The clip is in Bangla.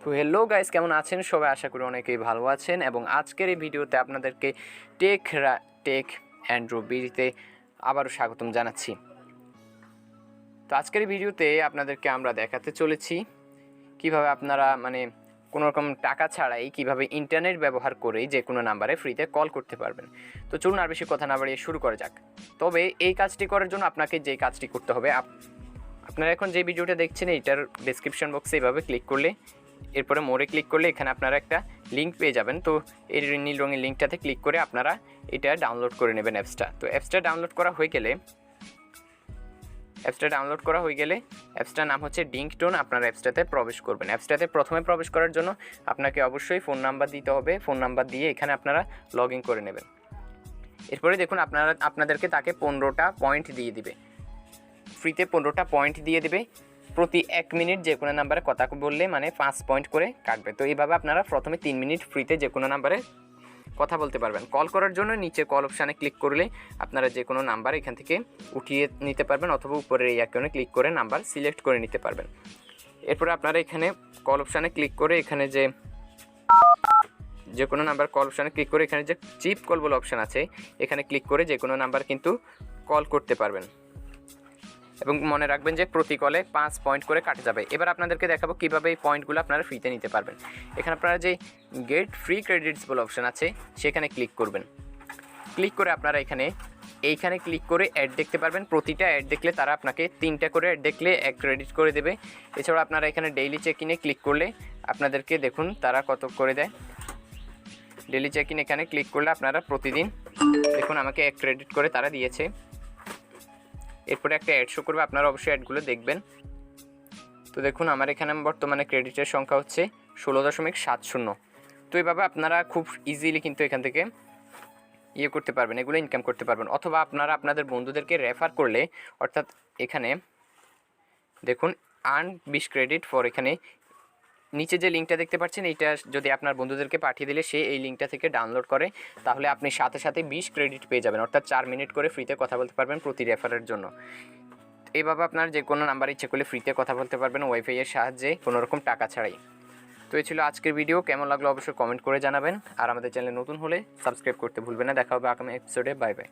তো হ্যালো গাইস, কেমন আছেন সবাই? আশা করি অনেকেই ভালো আছেন। এবং আজকের এই ভিডিওতে আপনাদেরকে টেক অ্যান্ড্রু বিডিতে আবারও স্বাগতম জানাচ্ছি। তো আজকের এই ভিডিওতে আপনাদেরকে আমরা দেখাতে চলেছি কিভাবে আপনারা কোনো রকম টাকা ছাড়াই কিভাবে ইন্টারনেট ব্যবহার করেই যে কোনো নাম্বারে ফ্রিতে কল করতে পারবেন। তো চলুন আর বেশি কথা না বাড়িয়ে শুরু করা যাক। তবে এই কাজটি করার জন্য আপনাকে যেই কাজটি করতে হবে, আপনারা এখন যে ভিডিওটা দেখছেন এটার ডেসক্রিপশন বক্সে এভাবে ক্লিক করলে, এরপরে মোড়ে ক্লিক করলে এখানে আপনারা একটা লিঙ্ক পেয়ে যাবেন। তো এই নীল রঙের লিঙ্কটাতে ক্লিক করে আপনারা এটা ডাউনলোড করে নেবেন অ্যাপসটা। তো অ্যাপসটা ডাউনলোড করা হয়ে গেলে অ্যাপসটার নাম হচ্ছে ডিংটোন। আপনারা অ্যাপসটাতে প্রবেশ করবেন। অ্যাপসটাতে প্রথমে প্রবেশ করার জন্য আপনাকে অবশ্যই ফোন নাম্বার দিতে হবে। ফোন নাম্বার দিয়ে এখানে আপনারা লগ ইন করে নেবেন। এরপরে দেখুন আপনাদেরকে তাকে 15টা পয়েন্ট দিয়ে দিবে, ফ্রিতে 15টা পয়েন্ট দিয়ে দেবে। প্রতি 1 মিনিট যে কোনো নাম্বারে কথা বললে 5 পয়েন্ট করে কাটবে। তো এইভাবে আপনারা প্রথমে 3 মিনিট ফ্রিতে যে কোনো নাম্বারে কথা বলতে পারবেন। কল করার জন্য নিচে কল অপশানে ক্লিক করলে আপনারা যে কোনো নাম্বার এখান থেকে উঠিয়ে নিতে পারবেন, অথবা উপরের এই আইকনে ক্লিক করে নাম্বার সিলেক্ট করে নিতে পারবেন। এরপরে আপনারা এখানে কল অপশানে ক্লিক করে এখানে যে কোনো নাম্বার কল অপশানে ক্লিক করে এখানে যে চিপ কল বলে অপশান আছে এখানে ক্লিক করে যে কোনো নাম্বার কিন্তু কল করতে পারবেন। এবং মনে রাখবেন যে প্রতি কলে 5 পয়েন্ট করে কাটা যাবে। এবার আপনাদেরকে দেখাবো কীভাবে এই পয়েন্টগুলো আপনারা ফ্রিতে নিতে পারবেন। এখানে আপনারা যে গেট ফ্রি ক্রেডিটস বলে অপশান আছে সেখানে ক্লিক করবেন। ক্লিক করে আপনারা এইখানে ক্লিক করে অ্যাড দেখতে পারবেন। প্রতিটা অ্যাড দেখলে তারা আপনাকে 3টা করে অ্যাড দেখলে 1 ক্রেডিট করে দেবে। এছাড়া আপনারা এখানে ডেইলি চেক ইনে ক্লিক করলে আপনাদেরকে দেখুন তারা কত করে দেয়। ডেইলি চেক ইন এখানে ক্লিক করলে আপনারা প্রতিদিন দেখুন আমাকে 1 ক্রেডিট করে তারা দিয়েছে। এরপরে একটা অ্যাড শো করবে, আপনারা অবশ্যই অ্যাডগুলো দেখবেন। তো দেখুন আমার এখানে বর্তমানে ক্রেডিটের সংখ্যা হচ্ছে 16.70। তো এইভাবে আপনারা খুব ইজিলি কিন্তু এখান থেকে করতে পারবেন, এগুলো ইনকাম করতে পারবেন। অথবা আপনারা আপনাদের বন্ধুদেরকে রেফার করলে, অর্থাৎ এখানে দেখুন আর্ন 20 ক্রেডিট ফর, এখানে নিচে যে লিঙ্কটা দেখতে পাচ্ছেন এইটা যদি আপনার বন্ধুদেরকে পাঠিয়ে দিলে সে এই লিঙ্কটা থেকে ডাউনলোড করে, তাহলে আপনি সাথে সাথে 20 ক্রেডিট পেয়ে যাবেন। অর্থাৎ 4 মিনিট করে ফ্রিতে কথা বলতে পারবেন প্রতি রেফারের জন্য। এইভাবে আপনার যে কোনো নাম্বার ইচ্ছে করলে ফ্রিতে কথা বলতে পারবেন ওয়াইফাইয়ের সাহায্যে, কোনো রকম টাকা ছাড়াই। তো এই ছিল আজকের ভিডিও। কেমন লাগলো অবশ্যই কমেন্ট করে জানাবেন। আর আমাদের চ্যানেলে নতুন হলে সাবস্ক্রাইব করতে ভুলবেন না। দেখা হবে আগামী এপিসোডে। Bye bye.